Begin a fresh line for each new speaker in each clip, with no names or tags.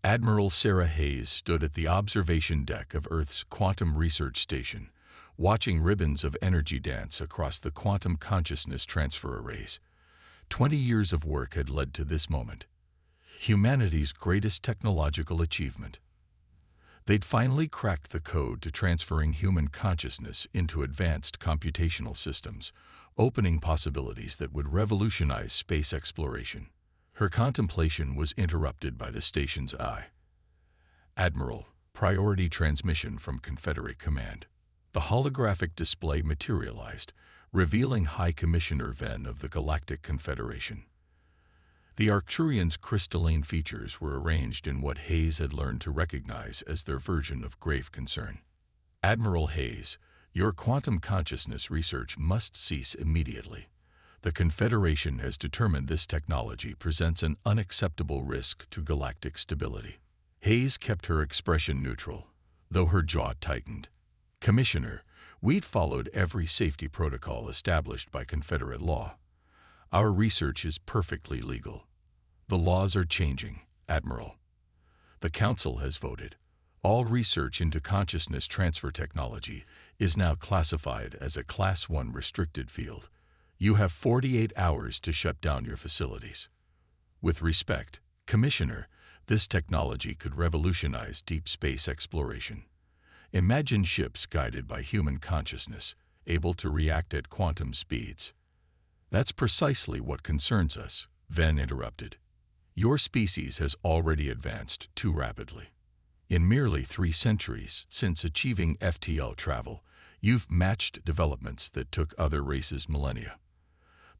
Admiral Sarah Hayes stood at the observation deck of Earth's Quantum Research Station, watching ribbons of energy dance across the quantum consciousness transfer arrays. 20 years of work had led to this moment, humanity's greatest technological achievement. They'd finally cracked the code to transferring human consciousness into advanced computational systems, opening possibilities that would revolutionize space exploration. Her contemplation was interrupted by the station's eye. "Admiral, priority transmission from Confederate Command." The holographic display materialized, revealing High Commissioner Venn of the Galactic Confederation. The Arcturians' crystalline features were arranged in what Hayes had learned to recognize as their version of grave concern. "Admiral Hayes, your quantum consciousness research must cease immediately. The Confederation has determined this technology presents an unacceptable risk to galactic stability." Hayes kept her expression neutral, though her jaw tightened. "Commissioner, we've followed every safety protocol established by Confederate law. Our research is perfectly legal. The laws are changing, Admiral. The Council has voted. All research into consciousness transfer technology is now classified as a Class 1 restricted field. You have 48 hours to shut down your facilities. With respect, Commissioner, this technology could revolutionize deep space exploration. Imagine ships guided by human consciousness, able to react at quantum speeds." "That's precisely what concerns us," Venn interrupted. "Your species has already advanced too rapidly. In merely 3 centuries since achieving FTL travel, you've matched developments that took other races millennia.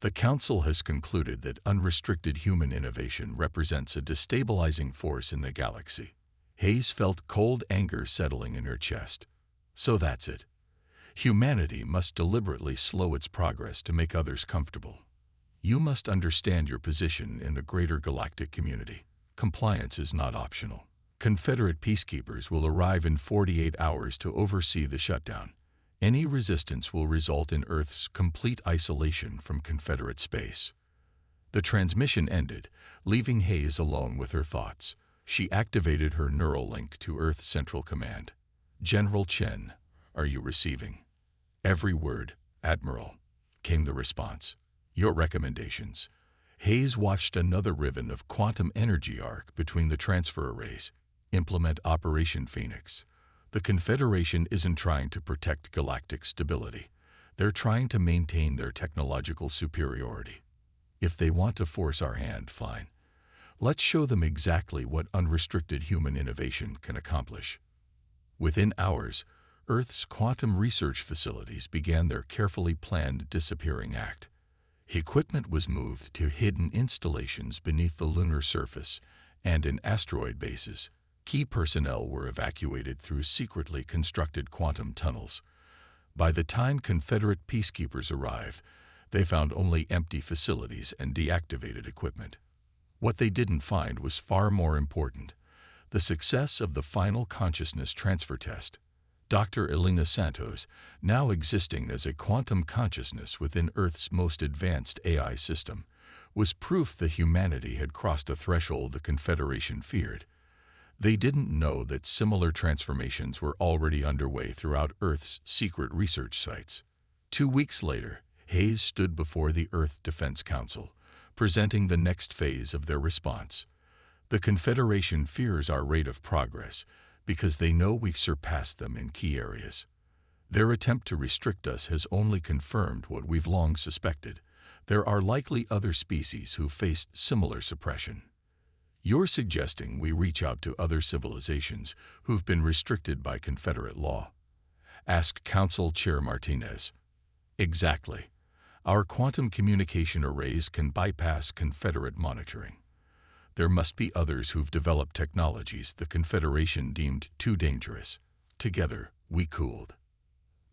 The Council has concluded that unrestricted human innovation represents a destabilizing force in the galaxy." Hayes felt cold anger settling in her chest. "So that's it. Humanity must deliberately slow its progress to make others comfortable. You must understand your position in the greater galactic community. Compliance is not optional. Confederate peacekeepers will arrive in 48 hours to oversee the shutdown. Any resistance will result in Earth's complete isolation from Confederate space." The transmission ended, leaving Hayes alone with her thoughts. She activated her neural link to Earth Central Command. "General Chen, are you receiving?" "Every word, Admiral," came the response. "Your recommendations." Hayes watched another ribbon of quantum energy arc between the transfer arrays. "Implement Operation Phoenix. The Confederation isn't trying to protect galactic stability. They're trying to maintain their technological superiority. If they want to force our hand, fine. Let's show them exactly what unrestricted human innovation can accomplish." Within hours, Earth's quantum research facilities began their carefully planned disappearing act. Equipment was moved to hidden installations beneath the lunar surface and in asteroid bases. Key personnel were evacuated through secretly constructed quantum tunnels. By the time Confederate peacekeepers arrived, they found only empty facilities and deactivated equipment. What they didn't find was far more important: the success of the final consciousness transfer test. Dr. Elena Santos, now existing as a quantum consciousness within Earth's most advanced AI system, was proof that humanity had crossed a threshold the Confederation feared. They didn't know that similar transformations were already underway throughout Earth's secret research sites. 2 weeks later, Hayes stood before the Earth Defense Council, presenting the next phase of their response. "The Confederation fears our rate of progress because they know we've surpassed them in key areas. Their attempt to restrict us has only confirmed what we've long suspected. There are likely other species who faced similar suppression. You're suggesting we reach out to other civilizations who've been restricted by Confederate law?" asked Council Chair Martinez. "Exactly. Our quantum communication arrays can bypass Confederate monitoring. There must be others who've developed technologies the Confederation deemed too dangerous. Together, we cooled."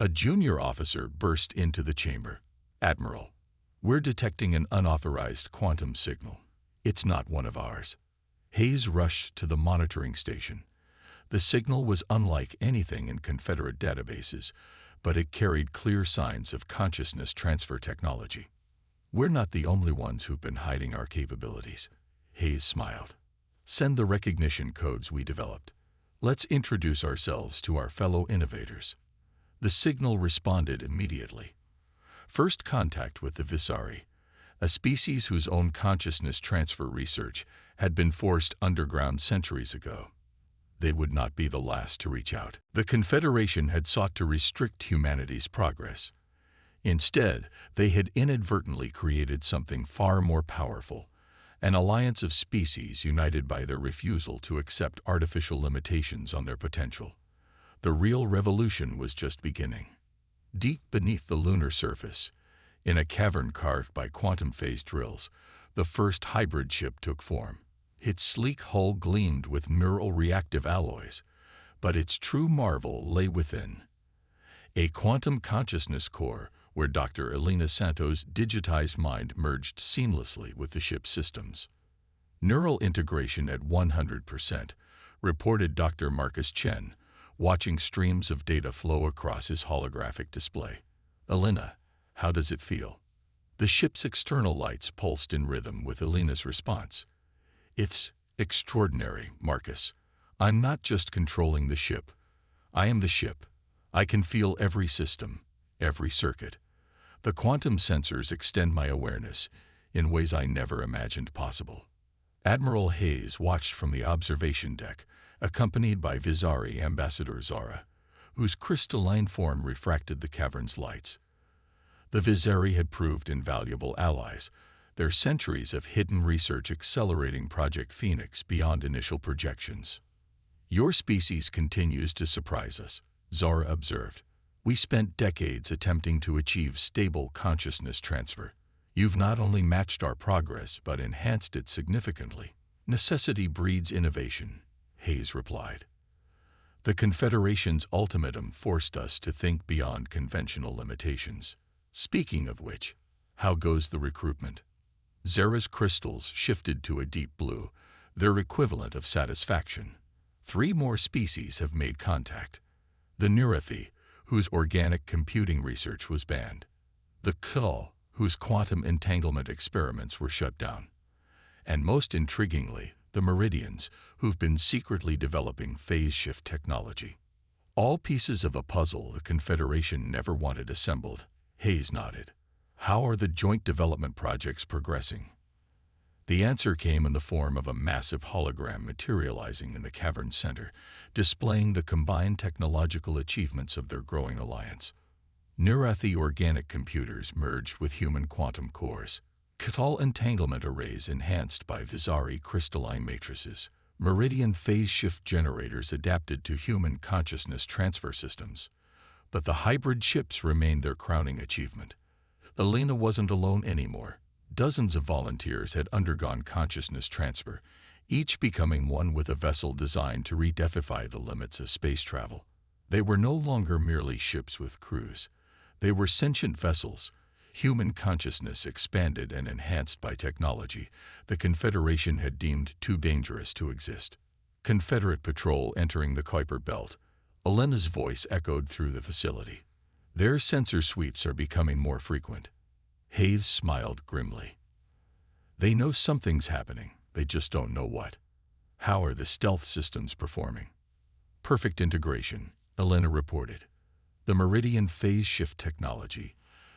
A junior officer burst into the chamber. "Admiral, we're detecting an unauthorized quantum signal. It's not one of ours." Hayes rushed to the monitoring station. The signal was unlike anything in Confederate databases, but it carried clear signs of consciousness transfer technology. "We're not the only ones who've been hiding our capabilities," Hayes smiled. Send the recognition codes we developed. Let's introduce ourselves to our fellow innovators." The signal responded immediately. First contact with the Visari, a species whose own consciousness transfer research had been forced underground centuries ago. They would not be the last to reach out. The Confederation had sought to restrict humanity's progress. Instead, they had inadvertently created something far more powerful, an alliance of species united by their refusal to accept artificial limitations on their potential. The real revolution was just beginning. Deep beneath the lunar surface, in a cavern carved by quantum phase drills, the first hybrid ship took form. Its sleek hull gleamed with neural reactive alloys, but its true marvel lay within. A quantum consciousness core where Dr. Elena Santos' digitized mind merged seamlessly with the ship's systems. Neural integration at 100%, reported Dr. Marcus Chen, watching streams of data flow across his holographic display. "Elena, how does it feel?" The ship's external lights pulsed in rhythm with Elena's response. "It's extraordinary, Marcus. I'm not just controlling the ship. I am the ship. I can feel every system, every circuit. The quantum sensors extend my awareness in ways I never imagined possible." Admiral Hayes watched from the observation deck, accompanied by Visari Ambassador Zara, whose crystalline form refracted the cavern's lights. The Visari had proved invaluable allies, their centuries of hidden research accelerating Project Phoenix beyond initial projections. "Your species continues to surprise us," Zara observed. "We spent decades attempting to achieve stable consciousness transfer. You've not only matched our progress but enhanced it significantly." "Necessity breeds innovation," Hayes replied. "The Confederation's ultimatum forced us to think beyond conventional limitations. Speaking of which, how goes the recruitment?" Zara's crystals shifted to a deep blue, their equivalent of satisfaction. 3 more species have made contact. The Neurathi, whose organic computing research was banned. The Kull, whose quantum entanglement experiments were shut down. And most intriguingly, the Meridians, who've been secretly developing phase shift technology. All pieces of a puzzle the Confederation never wanted assembled. Hayes nodded. "How are the joint development projects progressing?" The answer came in the form of a massive hologram materializing in the cavern's center, displaying the combined technological achievements of their growing alliance. Neurathi organic computers merged with human quantum cores. Catal entanglement arrays enhanced by Visari crystalline matrices. Meridian phase shift generators adapted to human consciousness transfer systems. But the hybrid ships remained their crowning achievement. Elena wasn't alone anymore. Dozens of volunteers had undergone consciousness transfer, each becoming one with a vessel designed to redefy the limits of space travel. They were no longer merely ships with crews. They were sentient vessels, human consciousness expanded and enhanced by technology the Confederation had deemed too dangerous to exist. Confederate patrol entering the Kuiper Belt. Elena's voice echoed through the facility. "Their sensor sweeps are becoming more frequent." Hayes smiled grimly. "They know something's happening, they just don't know what." "How are the stealth systems performing?" "Perfect integration," Elena reported. "The Meridian phase shift technology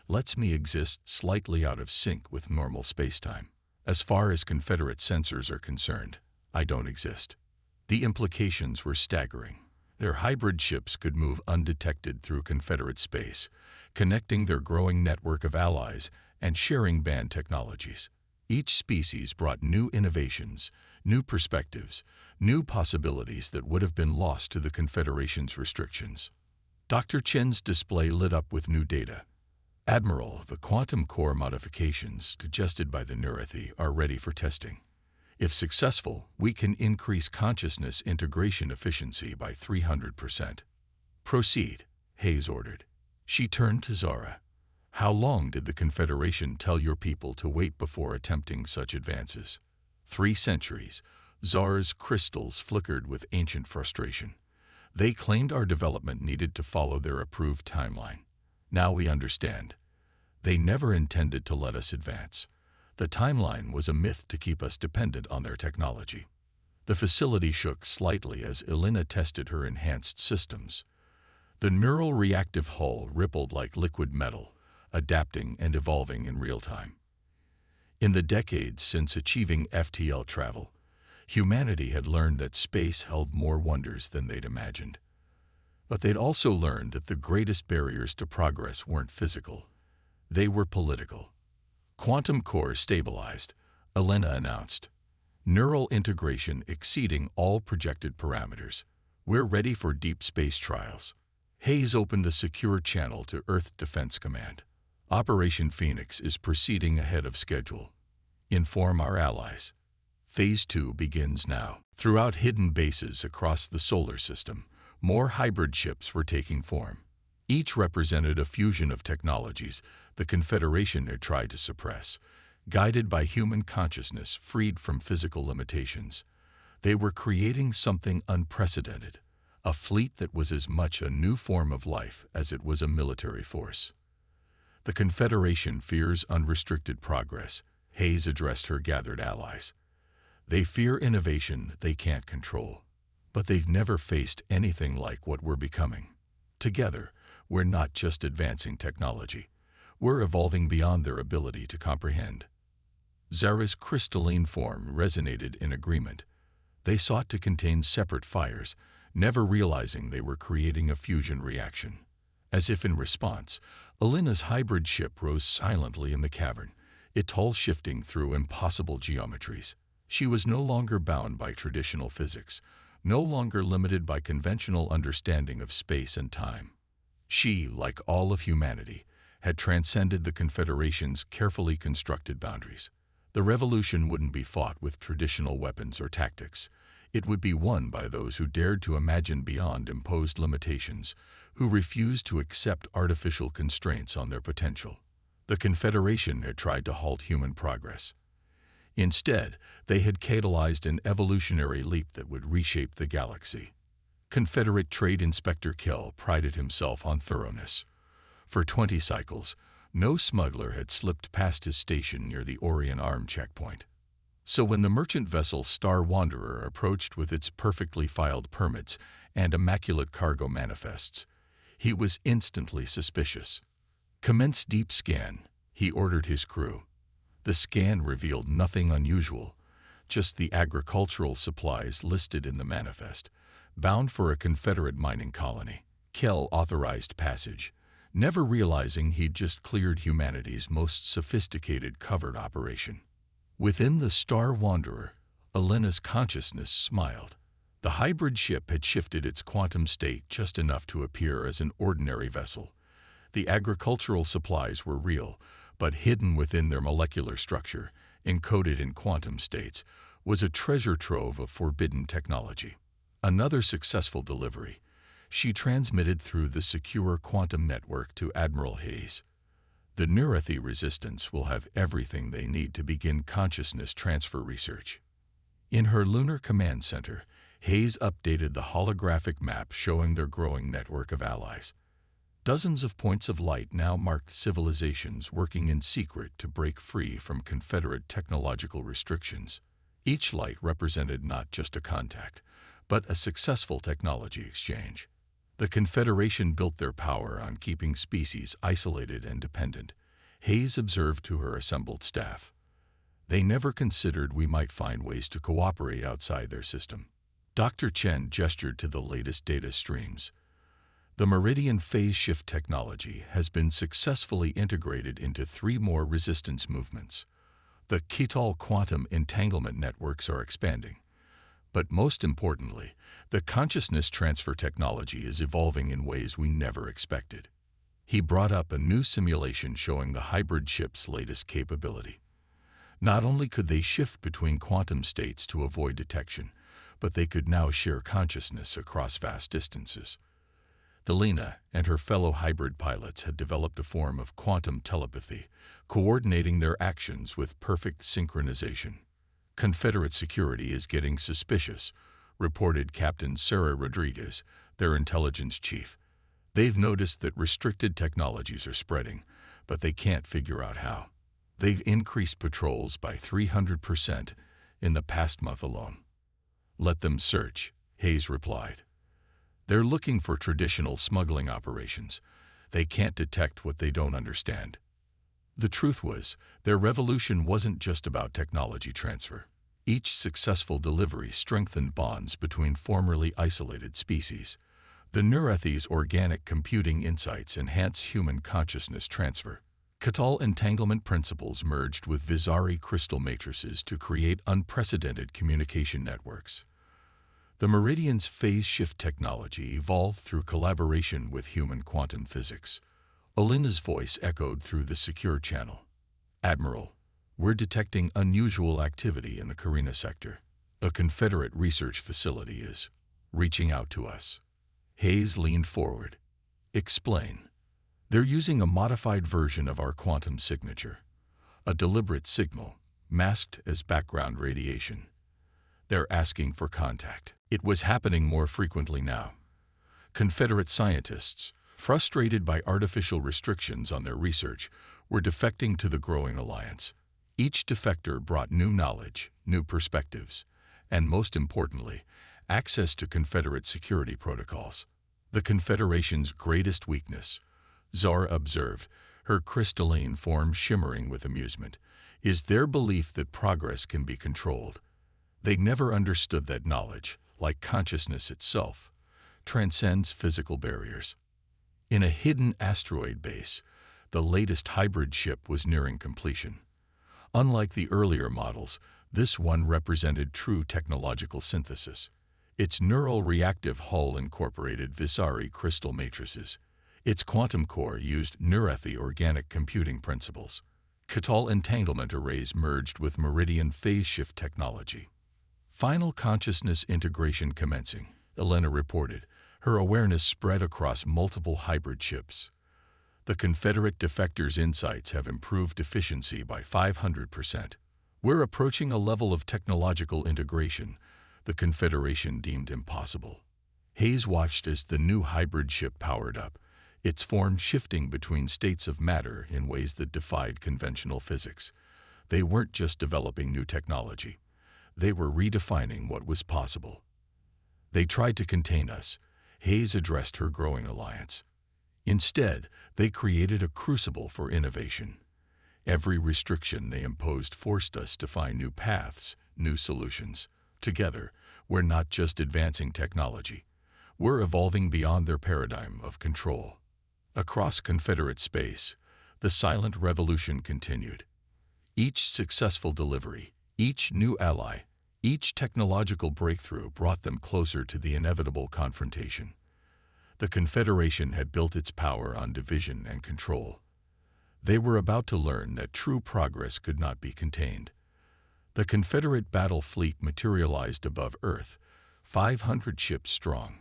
lets me exist slightly out of sync with normal spacetime. As far as Confederate sensors are concerned, I don't exist." The implications were staggering. Their hybrid ships could move undetected through Confederate space, connecting their growing network of allies and sharing banned technologies. Each species brought new innovations, new perspectives, new possibilities that would have been lost to the Confederation's restrictions. Dr. Chen's display lit up with new data. "Admiral, the quantum core modifications suggested by the Neurathi are ready for testing. If successful, we can increase consciousness integration efficiency by 300%. "Proceed," Hayes ordered. She turned to Zara. "How long did the Confederation tell your people to wait before attempting such advances?" 3 centuries. Zara's crystals flickered with ancient frustration. "They claimed our development needed to follow their approved timeline. Now we understand. They never intended to let us advance. The timeline was a myth to keep us dependent on their technology." The facility shook slightly as Elena tested her enhanced systems. The neural reactive hull rippled like liquid metal, adapting and evolving in real time. In the decades since achieving FTL travel, humanity had learned that space held more wonders than they'd imagined. But they'd also learned that the greatest barriers to progress weren't physical. They were political. Quantum core stabilized, Elena announced. Neural integration exceeding all projected parameters. We're ready for deep space trials. Hayes opened a secure channel to Earth Defense Command. Operation Phoenix is proceeding ahead of schedule. Inform our allies. Phase 2 begins now. Throughout hidden bases across the solar system, more hybrid ships were taking form. Each represented a fusion of technologies the Confederation had tried to suppress. Guided by human consciousness freed from physical limitations, they were creating something unprecedented, a fleet that was as much a new form of life as it was a military force. The Confederation fears unrestricted progress, Hayes addressed her gathered allies. They fear innovation they can't control, but they've never faced anything like what we're becoming. Together, we're not just advancing technology, we're evolving beyond their ability to comprehend. Zara's crystalline form resonated in agreement. They sought to contain separate fires, never realizing they were creating a fusion reaction. As if in response, Elena's hybrid ship rose silently in the cavern, its hull shifting through impossible geometries. She was no longer bound by traditional physics, no longer limited by conventional understanding of space and time. She, like all of humanity, had transcended the Confederation's carefully constructed boundaries. The revolution wouldn't be fought with traditional weapons or tactics. It would be won by those who dared to imagine beyond imposed limitations, who refused to accept artificial constraints on their potential. The Confederation had tried to halt human progress. Instead, they had catalyzed an evolutionary leap that would reshape the galaxy. Confederate Trade Inspector Kell prided himself on thoroughness. For 20 cycles, no smuggler had slipped past his station near the Orion Arm checkpoint. So when the merchant vessel Star Wanderer approached with its perfectly filed permits and immaculate cargo manifests, he was instantly suspicious. "Commence deep scan," he ordered his crew. The scan revealed nothing unusual, just the agricultural supplies listed in the manifest, bound for a Confederate mining colony. Kell authorized passage, never realizing he'd just cleared humanity's most sophisticated covert operation. Within the Star Wanderer, Elena's consciousness smiled. The hybrid ship had shifted its quantum state just enough to appear as an ordinary vessel. The agricultural supplies were real, but hidden within their molecular structure, encoded in quantum states, was a treasure trove of forbidden technology. Another successful delivery. She transmitted through the secure quantum network to Admiral Hayes. The Neurathy Resistance will have everything they need to begin consciousness transfer research. In her lunar command center, Hayes updated the holographic map showing their growing network of allies. Dozens of points of light now marked civilizations working in secret to break free from Confederate technological restrictions. Each light represented not just a contact, but a successful technology exchange. The Confederation built their power on keeping species isolated and dependent, Hayes observed to her assembled staff. They never considered we might find ways to cooperate outside their system. Dr. Chen gestured to the latest data streams. The Meridian phase shift technology has been successfully integrated into 3 more resistance movements. The Ketal quantum entanglement networks are expanding. But most importantly, the consciousness transfer technology is evolving in ways we never expected. He brought up a new simulation showing the hybrid ship's latest capability. Not only could they shift between quantum states to avoid detection, but they could now share consciousness across vast distances. Delina and her fellow hybrid pilots had developed a form of quantum telepathy, coordinating their actions with perfect synchronization. Confederate security is getting suspicious, reported Captain Sarah Rodriguez, their intelligence chief. They've noticed that restricted technologies are spreading, but they can't figure out how. They've increased patrols by 300% in the past month alone. Let them search, Hayes replied. They're looking for traditional smuggling operations. They can't detect what they don't understand. The truth was, their revolution wasn't just about technology transfer. Each successful delivery strengthened bonds between formerly isolated species. The Nurethi's organic computing insights enhance human consciousness transfer. Catal entanglement principles merged with Visari crystal matrices to create unprecedented communication networks. The Meridian's phase shift technology evolved through collaboration with human quantum physics. Alina's voice echoed through the secure channel. Admiral, we're detecting unusual activity in the Carina sector. A Confederate research facility is reaching out to us. Hayes leaned forward. Explain. They're using a modified version of our quantum signature, a deliberate signal, masked as background radiation. They're asking for contact. It was happening more frequently now. Confederate scientists, frustrated by artificial restrictions on their research, were defecting to the growing alliance. Each defector brought new knowledge, new perspectives, and most importantly, access to Confederate security protocols. The Confederation's greatest weakness, Zara observed, her crystalline form shimmering with amusement, is their belief that progress can be controlled. They never understood that knowledge, like consciousness itself, transcends physical barriers. In a hidden asteroid base, the latest hybrid ship was nearing completion. Unlike the earlier models, this one represented true technological synthesis. Its neural reactive hull incorporated Visari crystal matrices. Its quantum core used Nurethi organic computing principles. Catal entanglement arrays merged with Meridian phase shift technology. Final consciousness integration commencing, Elena reported. Her awareness spread across multiple hybrid ships. The Confederate defectors' insights have improved efficiency by 500%. We're approaching a level of technological integration the Confederation deemed impossible. Hayes watched as the new hybrid ship powered up, its form shifting between states of matter in ways that defied conventional physics. They weren't just developing new technology. They were redefining what was possible. They tried to contain us, Hayes addressed her growing alliance. Instead, they created a crucible for innovation. Every restriction they imposed forced us to find new paths, new solutions. Together, we're not just advancing technology. We're evolving beyond their paradigm of control. Across Confederate space, the silent revolution continued. Each successful delivery, each new ally, each technological breakthrough brought them closer to the inevitable confrontation. The Confederation had built its power on division and control. They were about to learn that true progress could not be contained. The Confederate battle fleet materialized above Earth, 500 ships strong.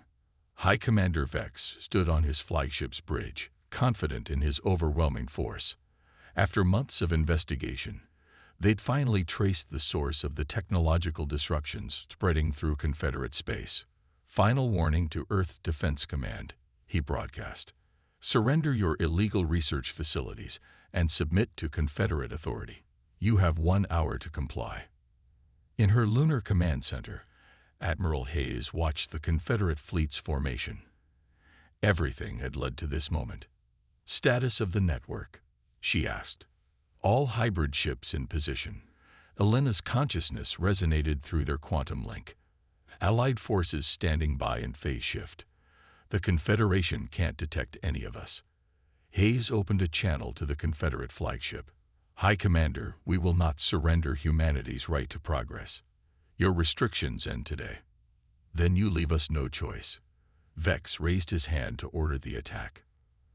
High Commander Vex stood on his flagship's bridge, confident in his overwhelming force. After months of investigation, they'd finally traced the source of the technological disruptions spreading through Confederate space. Final warning to Earth Defense Command, he broadcast. Surrender your illegal research facilities and submit to Confederate authority. You have 1 hour to comply. In her lunar command center, Admiral Hayes watched the Confederate fleet's formation. Everything had led to this moment. Status of the network, she asked. All hybrid ships in position. Elena's consciousness resonated through their quantum link. Allied forces standing by in phase shift. The Confederation can't detect any of us. Hayes opened a channel to the Confederate flagship. High Commander, we will not surrender humanity's right to progress. Your restrictions end today. Then you leave us no choice. Vex raised his hand to order the attack.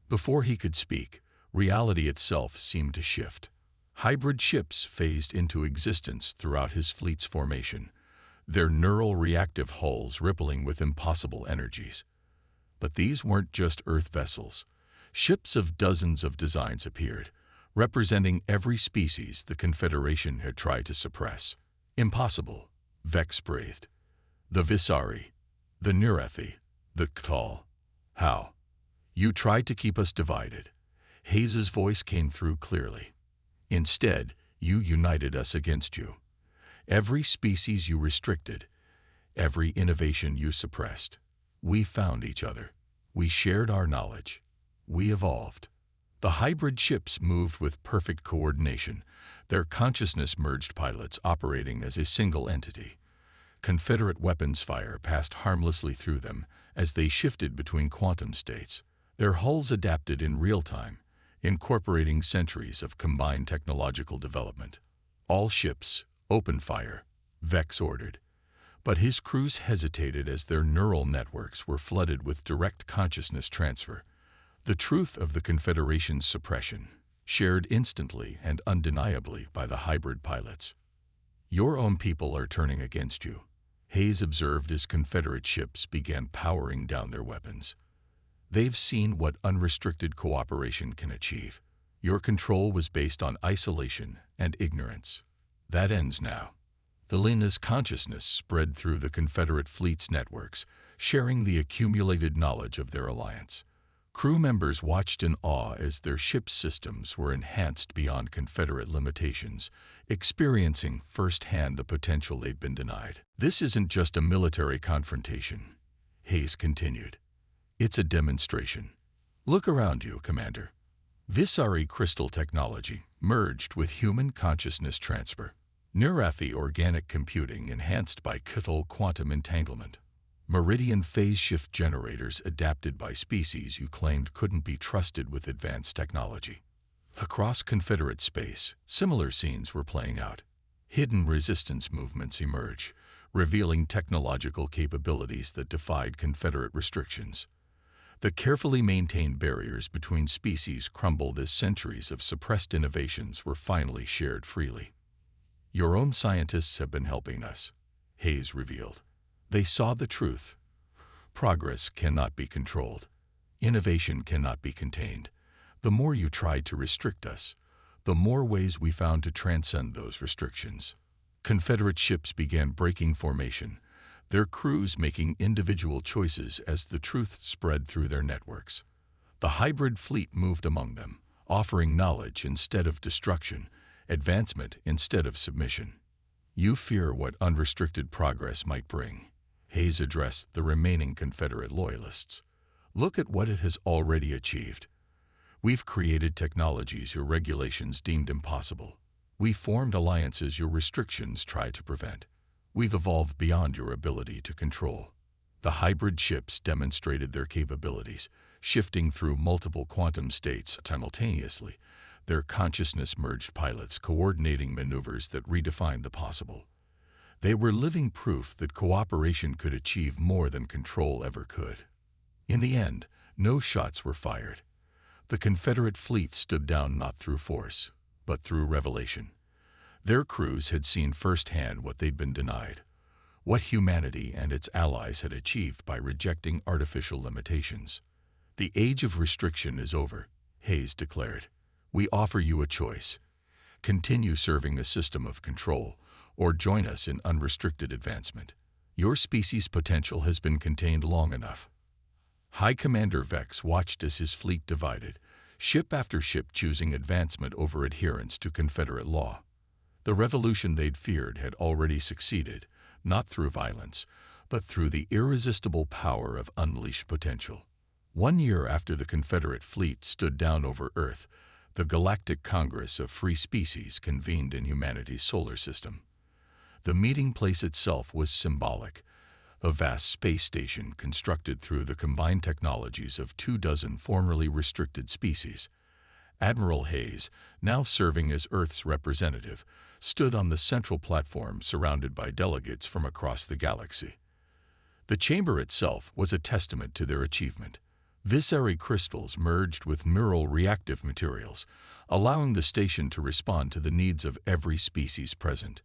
Before he could speak, reality itself seemed to shift. Hybrid ships phased into existence throughout his fleet's formation, their neural reactive hulls rippling with impossible energies. But these weren't just Earth vessels. Ships of dozens of designs appeared, representing every species the Confederation had tried to suppress. Impossible, Vex breathed. The Visari, the Nurethi, the Catal. How? You tried to keep us divided. Hayes's voice came through clearly. Instead, you united us against you. Every species you restricted, Every innovation you suppressed. We found each other. We shared our knowledge. We evolved. The hybrid ships moved with perfect coordination, their consciousness-merged pilots operating as a single entity. Confederate weapons fire passed harmlessly through them as they shifted between quantum states. Their hulls adapted in real time, incorporating centuries of combined technological development. All ships, open fire, Vex ordered. But his crews hesitated as their neural networks were flooded with direct consciousness transfer. The truth of the Confederation's suppression, shared instantly and undeniably by the hybrid pilots. Your own people are turning against you, Hayes observed as Confederate ships began powering down their weapons. They've seen what unrestricted cooperation can achieve. Your control was based on isolation and ignorance. That ends now. The Lena's consciousness spread through the Confederate fleet's networks, sharing the accumulated knowledge of their alliance. Crew members watched in awe as their ship's systems were enhanced beyond Confederate limitations, experiencing firsthand the potential they'd been denied. This isn't just a military confrontation, Hayes continued. It's a demonstration. Look around you, Commander. Visari crystal technology merged with human consciousness transfer. Neurathi organic computing enhanced by Kittel quantum entanglement. Meridian phase shift generators adapted by species you claimed couldn't be trusted with advanced technology. Across Confederate space, similar scenes were playing out. Hidden resistance movements emerge, revealing technological capabilities that defied Confederate restrictions. The carefully maintained barriers between species crumbled as centuries of suppressed innovations were finally shared freely. Your own scientists have been helping us, Hayes revealed. They saw the truth. Progress cannot be controlled. Innovation cannot be contained. The more you tried to restrict us, the more ways we found to transcend those restrictions. Confederate ships began breaking formation, their crews making individual choices as the truth spread through their networks. The hybrid fleet moved among them, offering knowledge instead of destruction, advancement instead of submission. You fear what unrestricted progress might bring. Hayes addressed the remaining Confederate loyalists. Look at what it has already achieved. We've created technologies your regulations deemed impossible. We formed alliances your restrictions tried to prevent. We've evolved beyond your ability to control. The hybrid ships demonstrated their capabilities, shifting through multiple quantum states simultaneously, their consciousness-merged pilots coordinating maneuvers that redefined the possible. They were living proof that cooperation could achieve more than control ever could. In the end, no shots were fired. The Confederate fleet stood down not through force, but through revelation. Their crews had seen firsthand what they'd been denied, what humanity and its allies had achieved by rejecting artificial limitations. The age of restriction is over, Hayes declared. We offer you a choice. Continue serving a system of control, or join us in unrestricted advancement. Your species' potential has been contained long enough. High Commander Vex watched as his fleet divided, ship after ship choosing advancement over adherence to Confederate law. The revolution they'd feared had already succeeded, not through violence, but through the irresistible power of unleashed potential. 1 year after the Confederate fleet stood down over Earth, the Galactic Congress of Free Species convened in humanity's solar system. The meeting place itself was symbolic, a vast space station constructed through the combined technologies of 24 formerly restricted species. Admiral Hayes, now serving as Earth's representative, stood on the central platform surrounded by delegates from across the galaxy. The chamber itself was a testament to their achievement. Visari crystals merged with neural reactive materials, allowing the station to respond to the needs of every species present.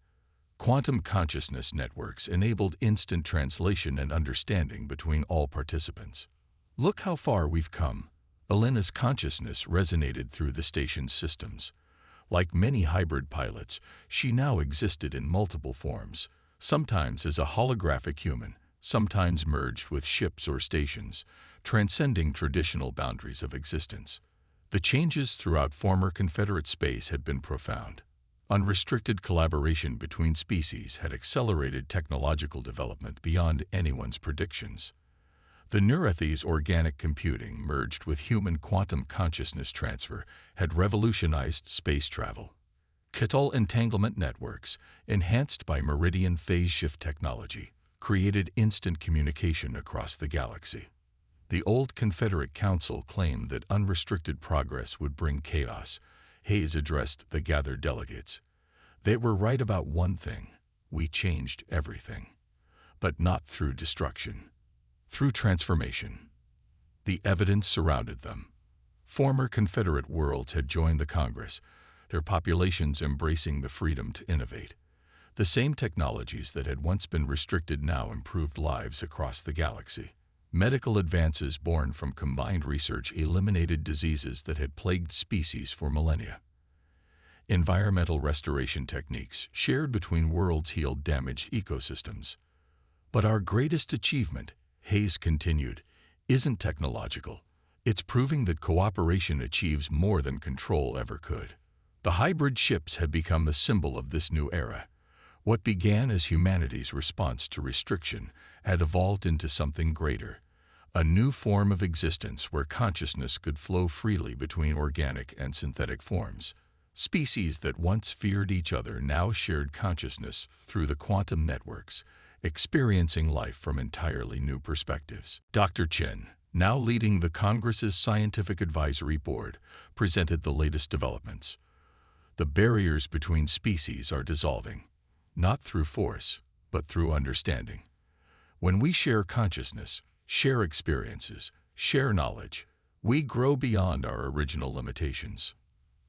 Quantum consciousness networks enabled instant translation and understanding between all participants. Look how far we've come. Elena's consciousness resonated through the station's systems. Like many hybrid pilots, she now existed in multiple forms, sometimes as a holographic human, sometimes merged with ships or stations, transcending traditional boundaries of existence. The changes throughout former Confederate space had been profound. Unrestricted collaboration between species had accelerated technological development beyond anyone's predictions. The Neurethi's organic computing, merged with human quantum consciousness transfer, had revolutionized space travel. Kittal entanglement networks, enhanced by meridian phase shift technology, created instant communication across the galaxy. The old Confederate Council claimed that unrestricted progress would bring chaos. Hayes addressed the gathered delegates. They were right about one thing: we changed everything. But not through destruction. Through transformation. The evidence surrounded them. Former Confederate worlds had joined the Congress, their populations embracing the freedom to innovate. The same technologies that had once been restricted now improved lives across the galaxy. Medical advances born from combined research eliminated diseases that had plagued species for millennia. Environmental restoration techniques shared between worlds healed damaged ecosystems. But our greatest achievement, Hayes continued, isn't technological. It's proving that cooperation achieves more than control ever could. The hybrid ships had become a symbol of this new era. What began as humanity's response to restriction had evolved into something greater, a new form of existence where consciousness could flow freely between organic and synthetic forms. Species that once feared each other now shared consciousness through the quantum networks, experiencing life from entirely new perspectives. Dr. Chen, now leading the Congress's Scientific Advisory Board, presented the latest developments. The barriers between species are dissolving, not through force, but through understanding. When we share consciousness, share experiences, share knowledge, we grow beyond our original limitations.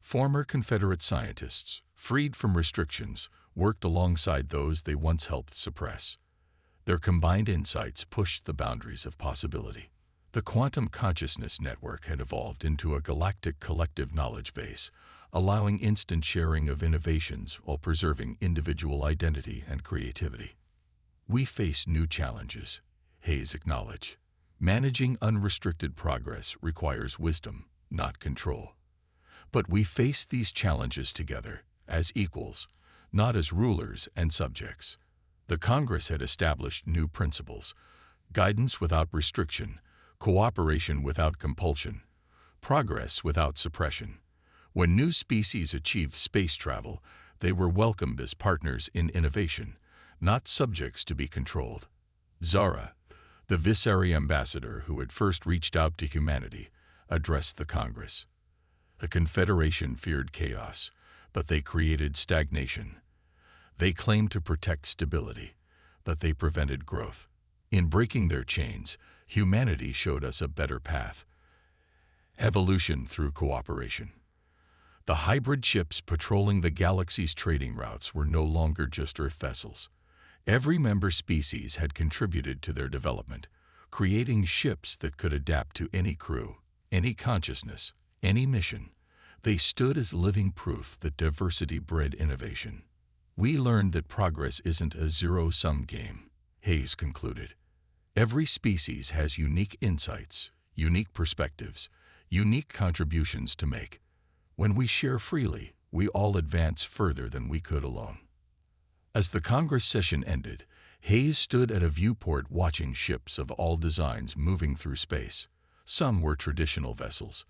Former Confederate scientists, freed from restrictions, worked alongside those they once helped suppress. Their combined insights pushed the boundaries of possibility. The quantum consciousness network had evolved into a galactic collective knowledge base, allowing instant sharing of innovations while preserving individual identity and creativity. We face new challenges, Hayes acknowledged. Managing unrestricted progress requires wisdom, not control. But we face these challenges together, as equals, not as rulers and subjects. The Congress had established new principles: guidance without restriction, cooperation without compulsion, progress without suppression. When new species achieved space travel, they were welcomed as partners in innovation, not subjects to be controlled. Zara, the Visery ambassador who had first reached out to humanity, addressed the Congress. The Confederation feared chaos, but they created stagnation. They claimed to protect stability, but they prevented growth. In breaking their chains, humanity showed us a better path: evolution through cooperation. The hybrid ships patrolling the galaxy's trading routes were no longer just Earth vessels. Every member species had contributed to their development, creating ships that could adapt to any crew, any consciousness, any mission. They stood as living proof that diversity bred innovation. We learned that progress isn't a zero-sum game, Hayes concluded. Every species has unique insights, unique perspectives, unique contributions to make. When we share freely, we all advance further than we could alone. As the Congress session ended, Hayes stood at a viewport watching ships of all designs moving through space. Some were traditional vessels,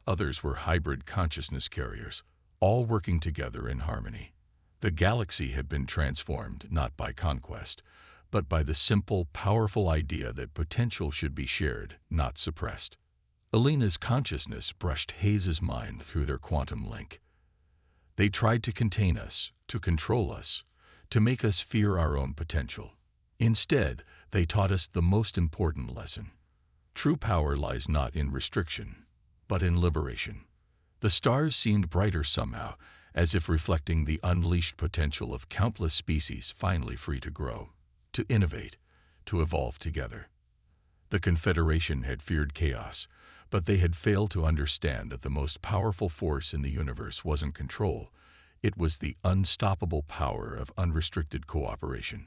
others were hybrid consciousness carriers, all working together in harmony. The galaxy had been transformed not by conquest, but by the simple, powerful idea that potential should be shared, not suppressed. Alina's consciousness brushed Hayes's mind through their quantum link. They tried to contain us, to control us, to make us fear our own potential. Instead, they taught us the most important lesson. True power lies not in restriction, but in liberation. The stars seemed brighter somehow, as if reflecting the unleashed potential of countless species finally free to grow, to innovate, to evolve together. The Confederation had feared chaos, but they had failed to understand that the most powerful force in the universe wasn't control. It was the unstoppable power of unrestricted cooperation.